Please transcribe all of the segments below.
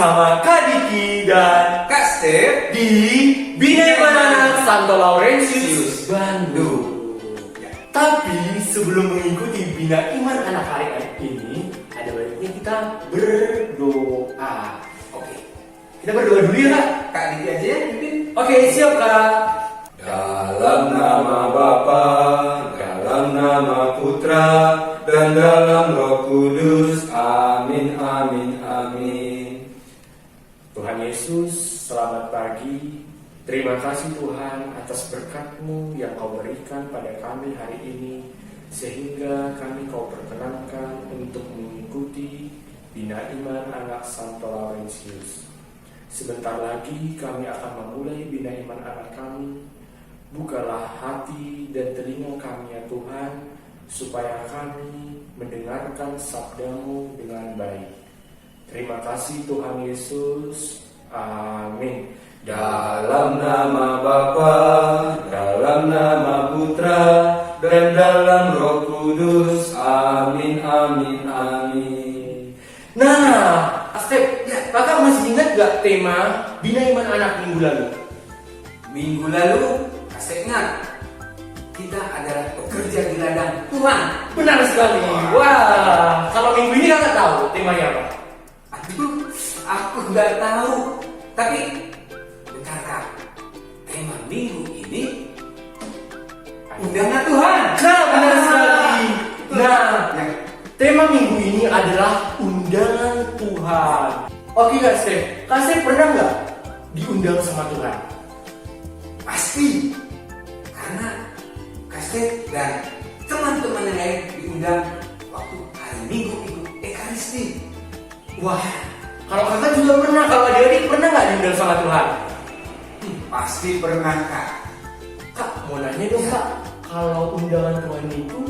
bersama Kak Diki dan Kak Step di Bina Iman Anak Santo Laurentius Bandung. Tapi sebelum mengikuti Bina Iman Anak hari ini, ada baiknya kita berdoa. Oke, Kita berdoa dulu ya Kak. Kak Diki aja ya pimpin. Oke, siap Kak. Dalam nama Bapa, dalam nama Putra, dan dalam Roh Kudus. Amin, amin, amin. Tuhan Yesus, selamat pagi. Terima kasih Tuhan atas berkat-Mu yang Kau berikan pada kami hari ini, sehingga kami Kau perkenankan untuk mengikuti Bina Iman Anak Santo Laurentius. Sebentar lagi kami akan memulai Bina Iman Anak kami. Bukalah hati dan telinga kami ya Tuhan, supaya kami mendengarkan sabda-Mu dengan baik. Terima kasih Tuhan Yesus. Amin. Dalam nama Bapa, dalam nama Putra, dan dalam Roh Kudus. Amin, amin, amin. Nah, Step, Kakak masih ingat gak tema Bina Iman Anak minggu lalu? Minggu lalu Kak Step ingat, kita adalah pekerja di ladang Tuhan. Benar sekali. Wah, kalau minggu ini Kakak tahu temanya apa? Aduh, aku nggak tahu. Tapi bentar Kak, tema minggu ini undangan Tuhan. Nah, benar sekali. Nah, Ya. tema minggu ini adalah undangan Tuhan. Oke Kak Step, Kak Step pernah nggak diundang sama Tuhan? Pasti, karena Kak Step dan teman-teman yang lain diundang waktu hari Minggu ikut Ekaristi. Wah, kalau Kakak juga pernah, kalau adik-adik pernah nggak diundang sama Tuhan? Pasti pernah Kak. Kak, mau nanya dong Kak, kalau undangan Tuhan itu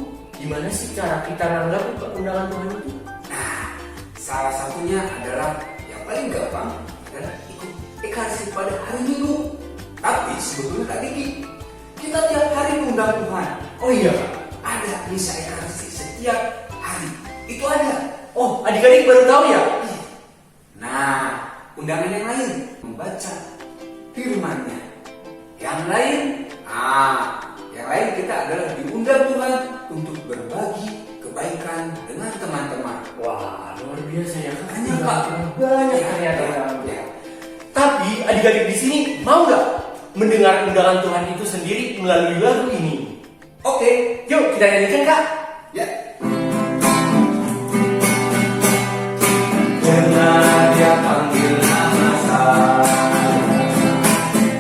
gimana sih cara kita nanggap undangan Tuhan itu? Nah, salah satunya adalah yang paling gampang adalah ikut Ekaristi pada hari Minggu. Tapi sebetulnya Kak Diki, kita tiap hari undang Tuhan. Oh iya Kak. Ada misa Ekaristi setiap hari. Itu ada. Oh, adik-adik baru tahu ya? Nah, undangan yang lain membaca firman-Nya. Yang lain, yang lain kita adalah diundang Tuhan untuk berbagi kebaikan dengan teman-teman. Wah, luar biasa ya Kak. Banyak, Pak. Banyak Ya, ternyata. ya. Tapi adik-adik di sini mau nggak mendengar undangan Tuhan itu sendiri melalui lagu ini? Oke, Yuk kita nyanyikan Kak. ya. Dengar dia panggil nama saya,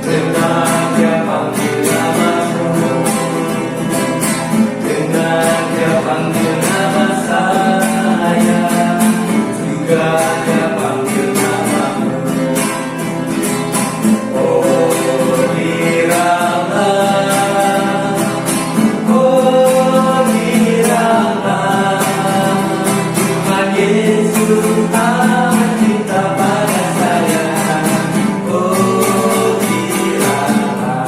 dengar dia panggil namamu, dengar dia panggil nama saya, juga dia panggil namamu. Oh diranglah, oh diranglah, Tuhan Yesus amat cinta pada saya. Oh diranglah,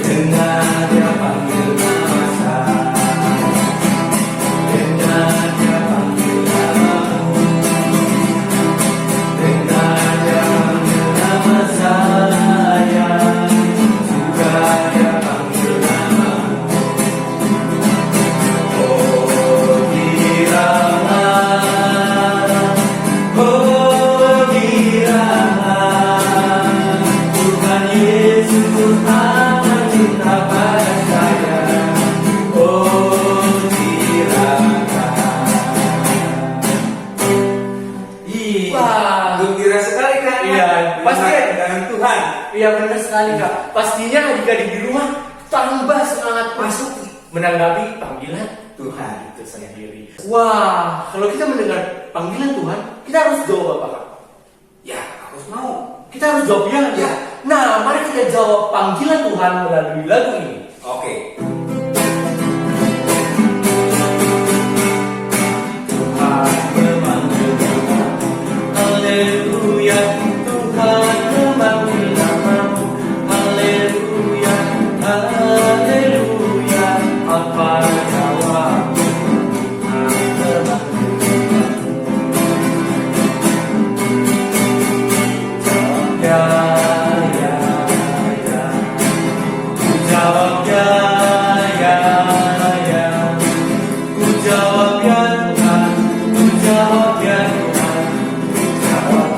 dengar dia panggil nama saya, dengar dia panggil namamu, dengar dia panggil nama saya, juga dia panggil namamu. Oh diranglah, oh diranglah, Tuhan Yesus amat cinta pada saya. Oh diranglah. Wah. Gembira sekali Kak. Iya, pasti. Undangan Tuhan. Iya benar sekali Kak. Pastinya adik-adik di rumah tambah semangat masuk menanggapi panggilan Tuhan itu sendiri. Wah, kalau kita mendengar panggilan Tuhan, kita harus jawab apa Kak? Ya, harus mau. Kita harus jawab ya. Ya. Nah, mari kita jawab panggilan Tuhan melalui lagu ini. Oke. Tuhan memanggil kita, haleluya. Tuhan memanggil namamu, haleluya, haleluya. Apa jawabmu? Tuhan memanggil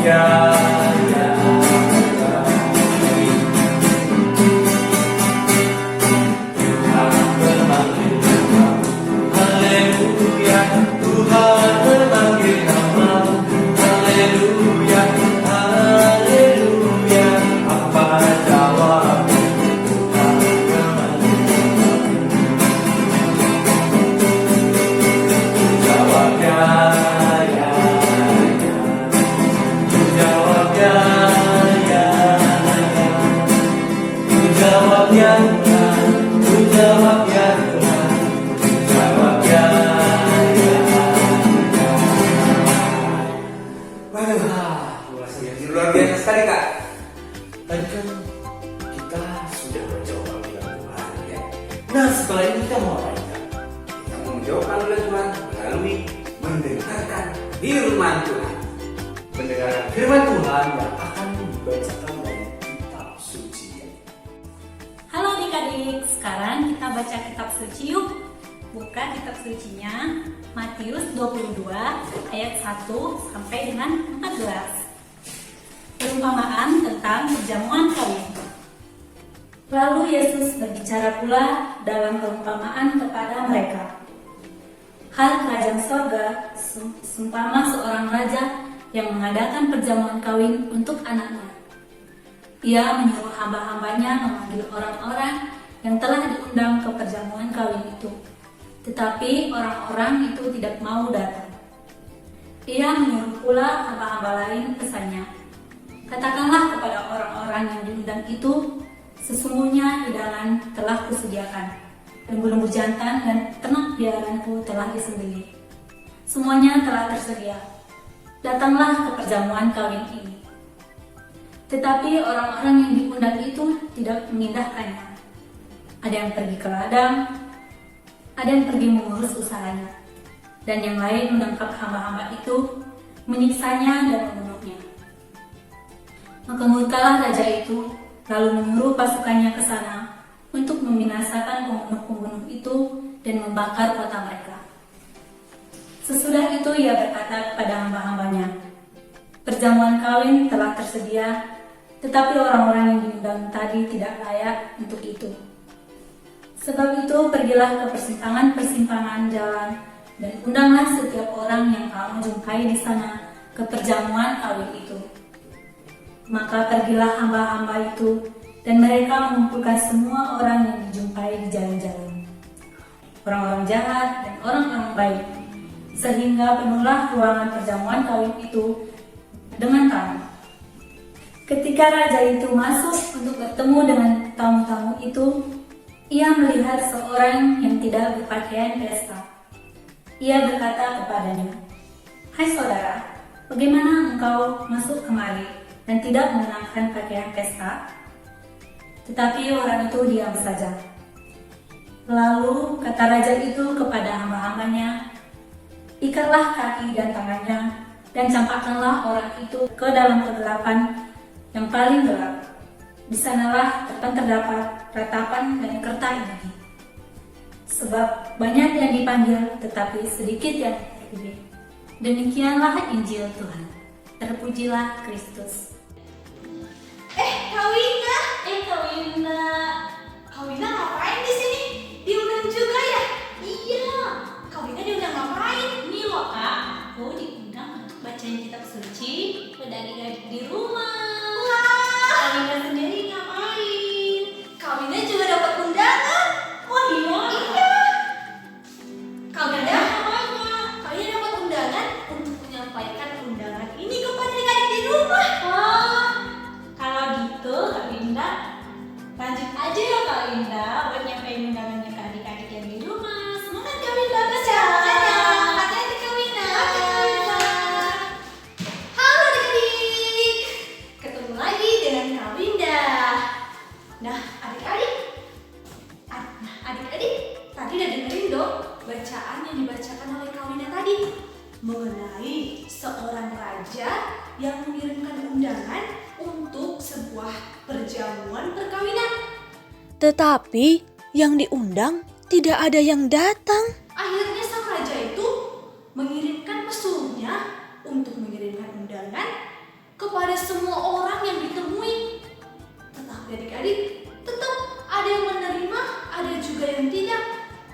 ya, ya, ya. Tuhan memanggil namamu, haleluya. Tuhan memanggil namamu, haleluya, haleluya. Apa jawabmu? Tuhan memanggil namamu. Jawab ya, ya, ya. Jawab ya, ya, ya. Jawab ya, ya. Jawab ya, Tuhan. Jawab ya, ya, ya. Waduh, luar biasa sekali Kak. Tadi kan kita sudah menjawab panggilan Tuhan. Ya, Nah, setelah ini kita mau apa Kak? kita mau menjawab panggilan Tuhan melalui mendengarkan firman Tuhan. Mendengarkan firman Tuhan yang akan dibacakan dari kitab suci. Halo adik-adik, sekarang kita baca kitab suci yuk. Buka kitab sucinya Matius 22 ayat 1 sampai dengan 14. Perumpamaan tentang perjamuan kawin. Lalu Yesus berbicara pula dalam perumpamaan kepada mereka. Hal kerajaan sorga seumpama seorang raja yang mengadakan perjamuan kawin untuk anaknya. Ia menyuruh hamba-hambanya memanggil orang-orang yang telah diundang ke perjamuan kawin itu. Tetapi orang-orang itu tidak mau datang. Ia menyuruh pula hamba-hamba lain pesannya. Katakanlah kepada orang-orang yang diundang itu, sesungguhnya hidangan telah kusediakan. Lembu-lembu jantan dan ternak piaraanku telah disembelih. Semuanya telah tersedia. Datanglah ke perjamuan kawin ini. Tetapi orang-orang yang diundang itu tidak mengindahkannya. Ada yang pergi ke ladang, ada yang pergi mengurus usahanya, dan yang lain menangkap hamba-hamba itu, menyiksanya dan membunuhnya. Maka murkalah raja itu, lalu menyuruh pasukannya ke sana untuk membinasakan pembunuh-pembunuh itu dan membakar kota mereka. Sesudah itu ia berkata kepada hamba-hambanya, perjamuan kawin telah tersedia, tetapi orang-orang yang diundang tadi tidak layak untuk itu. Sebab itu pergilah ke persimpangan-persimpangan jalan dan undanglah setiap orang yang kamu jumpai di sana ke perjamuan kawin itu. Maka pergilah hamba-hamba itu dan mereka mengumpulkan semua orang yang dijumpai di jalan-jalan, orang-orang jahat dan orang-orang baik, sehingga penuhlah ruangan perjamuan kawin itu dengan tamu. Ketika raja itu masuk untuk bertemu dengan tamu-tamu itu, ia melihat seorang yang tidak berpakaian pesta. Ia berkata kepadanya, "Hai saudara, bagaimana engkau masuk kemari dan tidak mengenakan pakaian pesta?" Tetapi orang itu diam saja. Lalu kata raja itu kepada hamba-hambanya, "Ikatlah kaki dan tangannya dan campakkanlah orang itu ke dalam kegelapan yang paling gelap. Di sanalah akan terdapat ratapan dan kerta gigi. Sebab banyak yang dipanggil, tetapi sedikit yang terpilih." Demikianlah Injil Tuhan. Terpujilah Kristus. Kak Winda. Kak Winda ngapain di sini? Diundang juga ya? Iya. Kak Winda diundang ngapain? Ini loh Kak, aku diundang untuk bacain kitab suci buat adik-adik di rumah. Wah. Kak Winda sendiri ngapain? Kak Winda juga dapat undangan. Oh iya? Iya. Kak Winda Apanya? Kak Winda dapat undangan untuk menyampaikan undangan ini kepada adik-adik di rumah. Oh, kalau gitu Kak Winda lanjut aja ya Kak Winda buat nyampein undangannya ke adik-adik yang di rumah. Semangat Kak Winda, Hati-hati Kak Winda. Halo adik-adik. Ketemu lagi dengan Kak Winda. Nah, adik-adik. Adik-adik, tadi udah dengerin dong bacaan yang dibacakan oleh Kak Winda tadi mengenai seorang raja yang mengirimkan undangan untuk sebuah perjamuan perkawinan. Tetapi yang diundang tidak ada yang datang. Akhirnya sang raja itu mengirimkan pesulnya untuk mengirimkan undangan kepada semua orang yang ditemui. Tetapi adik-adik, tetap ada yang menerima, ada juga yang tidak.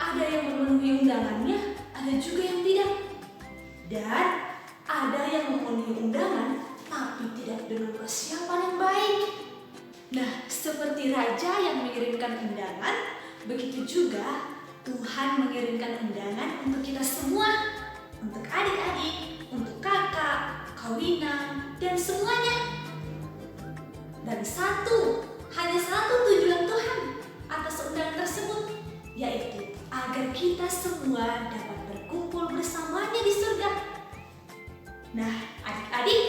Ada yang memenuhi undangannya, ada juga yang tidak. Dan ada yang memenuhi undangan tapi tidak dengan persiapan yang baik. Nah, seperti raja yang mengirimkan undangan, begitu juga Tuhan mengirimkan undangan untuk kita semua, untuk adik-adik, untuk kakak, kawinan, dan semuanya. Dan hanya satu tujuan Tuhan atas undangan tersebut, yaitu agar kita semua dapat berkumpul bersamanya di surga. Nah, adik-adik,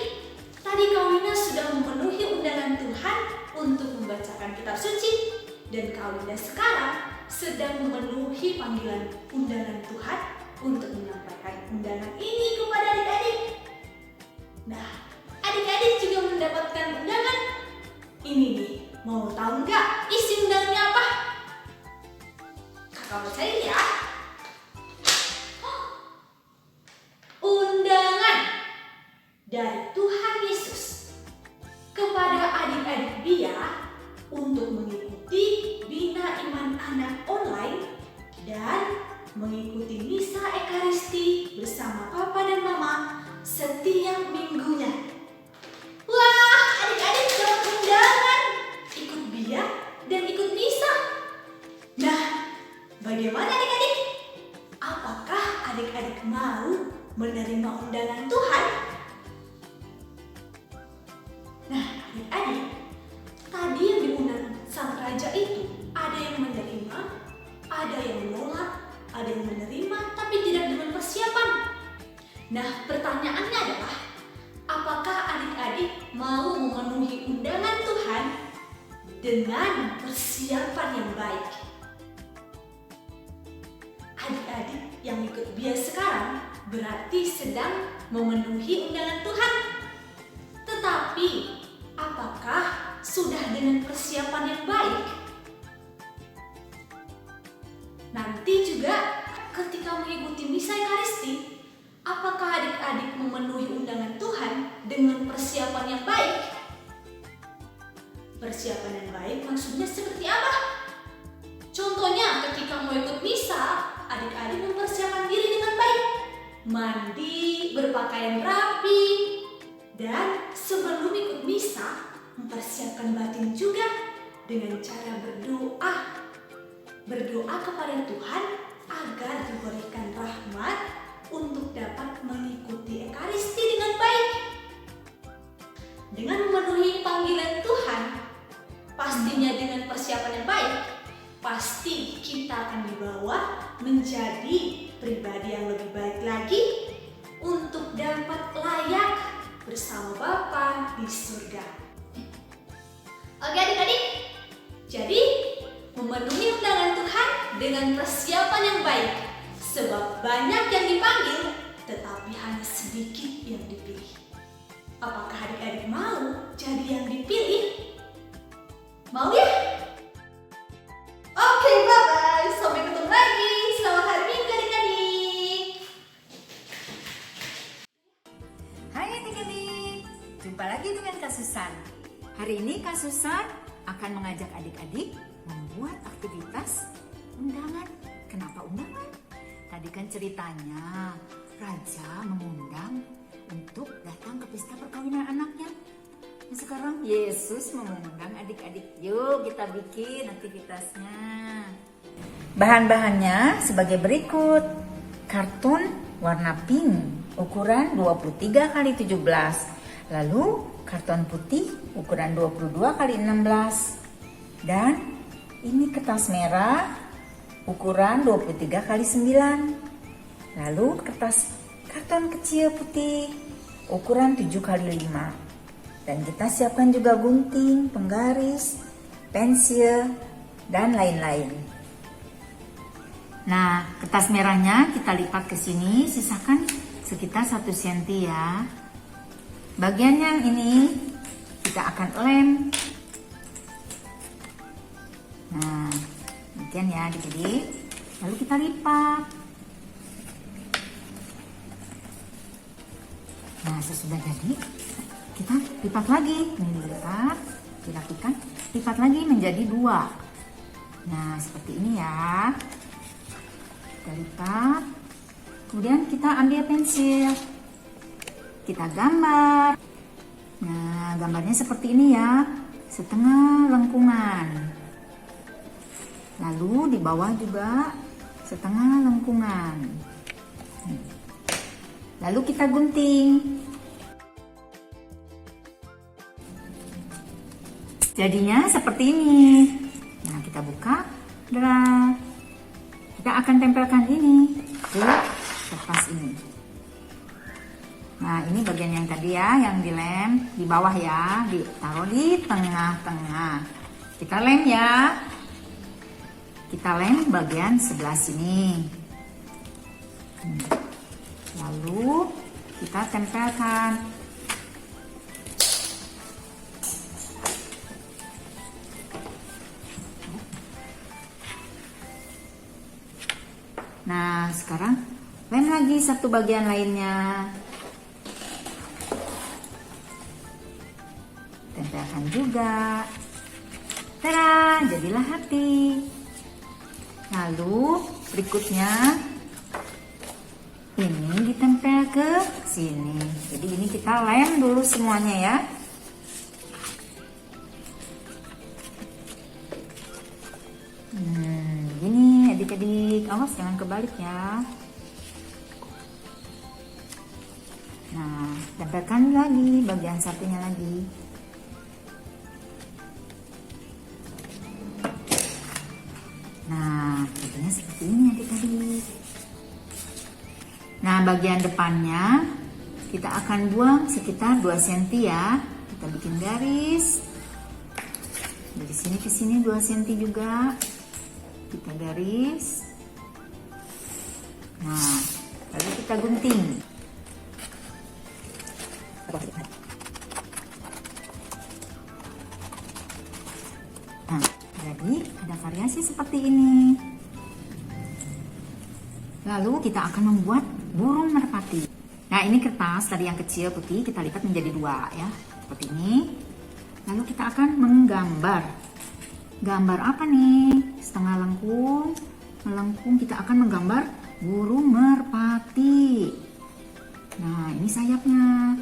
tadi Kawina sudah memenuhi undangan Tuhan untuk membacakan kitab suci, dan Kawina sekarang sedang memenuhi panggilan undangan Tuhan untuk menyampaikan undangan ini kepada adik-adik. Nah, adik-adik juga mendapatkan undangan. Ini nih, mau tahu nggak isi undangannya apa? Kakak bacain ya. Undangan dari Tuhan Yesus kepada adik-adik Bia untuk mengikuti Bina Iman Anak online dan mengikuti Misa Ekaristi bersama Papa dan Mama setiap minggunya. Wah, adik-adik dapat undangan ikut Bia dan ikut Misa. Nah, bagaimana adik-adik? Apakah adik-adik mau menerima undangan Tuhan? Nah, adik-adik, tadi yang diundang sang raja itu ada yang menerima, ada yang menolak, ada yang menerima tapi tidak dengan persiapan. Nah, pertanyaannya adalah, apakah adik-adik mau memenuhi undangan Tuhan dengan persiapan yang baik? Adik-adik yang ikut Bia sekarang berarti sedang memenuhi undangan Tuhan. Tetapi, apakah sudah dengan persiapan yang baik? Nanti juga ketika mengikuti Misa Ekaristi, apakah adik-adik memenuhi undangan Tuhan dengan persiapan yang baik? Persiapan yang baik maksudnya seperti apa? Contohnya ketika mau ikut misa, adik-adik mempersiapkan diri dengan baik. Mandi, berpakaian rapi, dan sebelum ikut misa, mempersiapkan batin juga dengan cara berdoa. Berdoa kepada Tuhan agar diberikan rahmat untuk dapat mengikuti Ekaristi dengan baik. Dengan memenuhi panggilan Tuhan, pastinya dengan persiapan yang baik, pasti kita akan dibawa menjadi pribadi yang lebih baik lagi untuk dapat layak bersama Bapa di surga. Oke adik-adik, jadi memenuhi undangan Tuhan dengan persiapan yang baik, sebab banyak yang dipanggil tetapi hanya sedikit yang dipilih. Apakah adik-adik mau jadi yang dipilih? Mau ya? Oke, bye-bye. Sampai ketemu lagi. Selamat hari Minggu adik-adik. Hai adik-adik, jumpa lagi dengan Kak Susan. Hari ini Kak Susan akan mengajak adik-adik membuat aktivitas undangan. Kenapa undangan? Tadi kan ceritanya raja mengundang untuk datang ke pesta perkawinan anaknya. Nah, sekarang Yesus mengundang adik-adik. Yuk kita bikin aktivitasnya. Bahan-bahannya sebagai berikut. Karton warna pink ukuran 23 x 17. Lalu karton putih ukuran 22 x 16. Dan ini kertas merah ukuran 23 x 9. Lalu karton kecil putih ukuran 7 x 5. Dan kita siapkan juga gunting, penggaris, pensil, dan lain-lain. Nah, kertas merahnya kita lipat ke sini, sisakan sekitar 1 cm ya. Bagian yang ini kita akan lem. Nah, demikian ya adik-adik. Lalu kita lipat. Nah, sesudah jadi, kita lipat lagi. Ini dilipat, dirapikan, lipat lagi menjadi 2. Nah, seperti ini ya. Kita lipat. Kemudian kita ambil pensil. Kita gambar. Nah, gambarnya seperti ini ya. Setengah lengkungan. Lalu di bawah juga setengah lengkungan. Lalu kita gunting. Jadinya seperti ini. Nah, kita buka. Kita akan tempelkan ini ke kertas ini. Nah, ini bagian yang tadi ya, yang dilem di bawah ya, ditaruh di tengah-tengah. Kita lem ya. Kita lem bagian sebelah sini. Lalu kita tempelkan. Nah, sekarang lem lagi satu bagian lainnya. Tempelkan juga. Tada, jadilah hati. Lalu berikutnya ini ditempel ke sini. Jadi ini kita lem dulu semuanya ya. Gini adik-adik, awas jangan kebalik ya. Nah, tempelkan lagi bagian satunya lagi. Nah, jadinya seperti ini adik-adik. Nah, bagian depannya kita akan buang sekitar 2 cm ya. Kita bikin garis. Dari sini ke sini 2 cm juga. Kita garis. Nah, lalu kita gunting. Nah, jadi ada variasi seperti ini. Lalu kita akan membuat burung merpati. Nah, ini kertas tadi yang kecil putih kita lipat menjadi 2 ya, seperti ini. Lalu kita akan menggambar. Gambar apa nih? Setengah lengkung, melengkung. Kita akan menggambar burung merpati. Nah, ini sayapnya.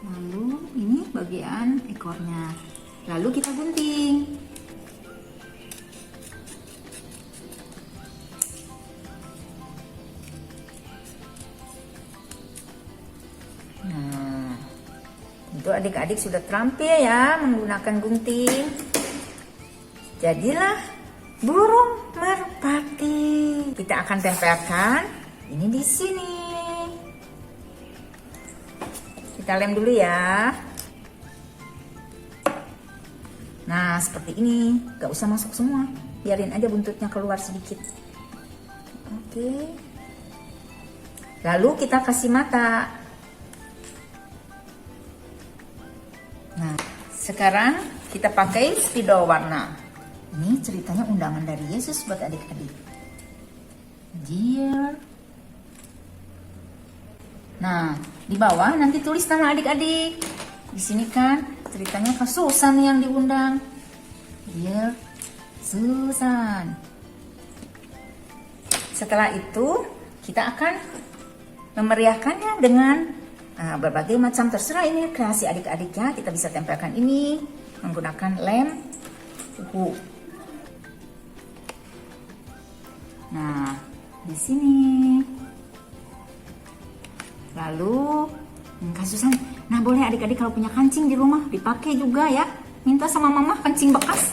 Lalu ini bagian ekornya. Lalu kita gunting. Nah, tentu adik-adik sudah terampil ya menggunakan gunting. Jadilah burung merpati. Kita akan tempelkan ini di sini. Kita lem dulu ya. Nah, seperti ini. Gak usah masuk semua. Biarin aja buntutnya keluar sedikit. Oke. Lalu kita kasih mata. Nah, sekarang kita pakai spidol warna. Ini ceritanya undangan dari Yesus buat adik-adik. Dear. Nah, di bawah nanti tulis nama adik-adik. Di sini kan ceritanya Kak Susan yang diundang. Dear Susan. Setelah itu kita akan memeriahkannya dengan berbagai macam, terserah ini kreasi adik-adik ya. Kita bisa tempelkan ini menggunakan lem kuku. Nah, di sini. Lalu Kak Susan, nah boleh adik-adik kalau punya kancing di rumah dipakai juga ya. Minta sama mama kancing bekas.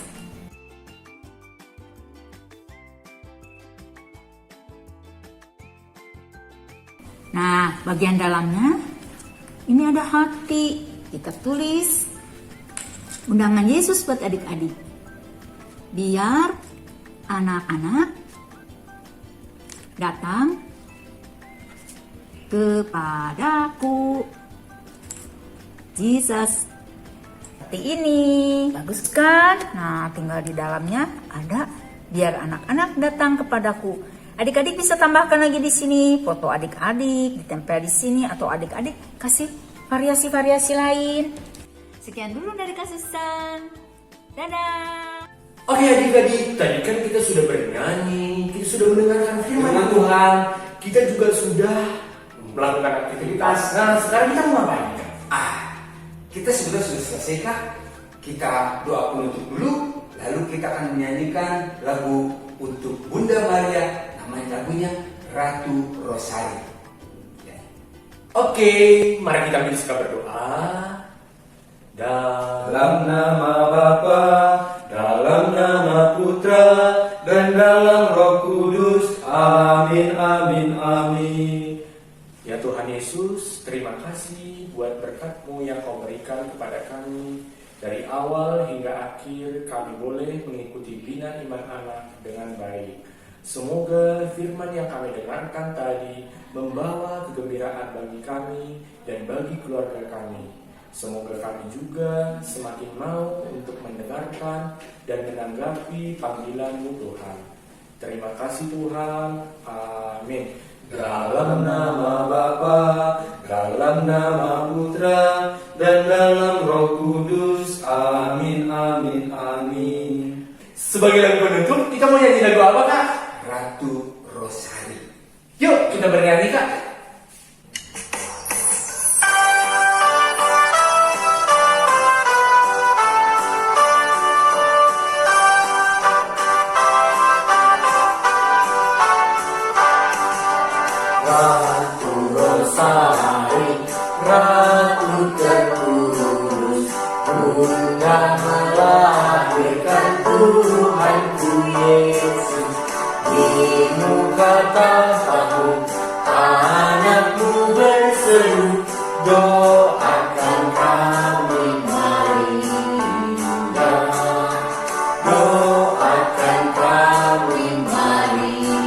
Nah, bagian dalamnya ini ada hati. Kita tulis undangan Yesus buat adik-adik. Biar anak-anak datang kepadaku. Jesus. Seperti ini. Bagus kan? Nah, tinggal di dalamnya ada biar anak-anak datang kepadaku. Adik-adik bisa tambahkan lagi di sini foto adik-adik, ditempel di sini, atau adik-adik kasih variasi-variasi lain. Sekian dulu dari Kak Susan. Dadah. Oke adik-adik, tadi kan kita sudah bernyanyi, kita sudah mendengarkan firman Tuhan, kita juga sudah melakukan aktivitas. Nah, sekarang kita mau ngapain? Kita sudah selesai Kak. Kita doa penutup dulu, lalu kita akan menyanyikan lagu untuk Bunda Maria, namanya lagunya Ratu Rosari. Ya. Oke, mari kita bisa berdoa. Dalam nama Bapa, dalam nama Putra, dan dalam Roh Kudus. Amin, amin, amin. Ya Tuhan Yesus, terima kasih buat berkat-Mu yang Kau berikan kepada kami. Dari awal hingga akhir kami boleh mengikuti bina iman anak dengan baik. Semoga firman yang kami dengarkan tadi membawa kegembiraan bagi kami dan bagi keluarga kami. Semoga kami juga semakin mau untuk mendengarkan dan menanggapi panggilan-Mu Tuhan. Terima kasih Tuhan. Amin. Dalam nama Bapa, dalam nama Putra, dan dalam Roh Kudus. Amin, amin, amin. Sebagai lagu penutup, kita mau nyanyi lagu apa Kak? Ratu Rosari. Yuk kita bernyanyi Kak. Ratu Rosari, Ratu terkudus, Bunda melahirkan Tuhanku Yesus. Di muka tahtamu anakmu berseru, doakan kami Maria, doakan kami Maria.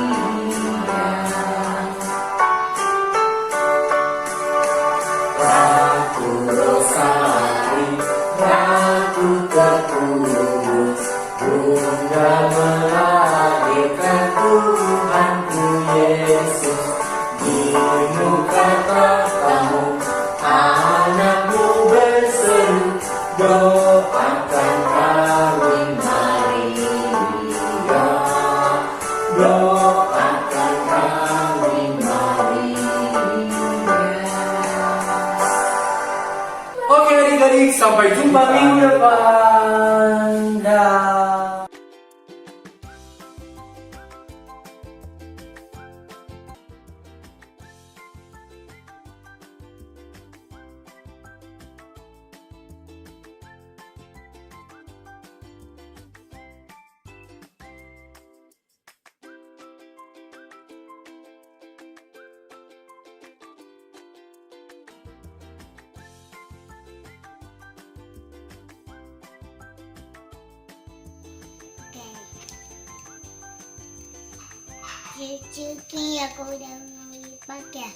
Ratu Rosari, Ratu terkudus, Bunda melahirkan Tuhanku Yesus. Di muka tahtamu anakmu berseru, doakan kami Maria, doakan kami Maria. Oke adik-adik, sampai jumpa minggu depan. Dah. Cuci aku udah mau dipakai.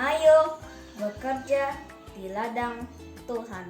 Ayo bekerja di ladang Tuhan.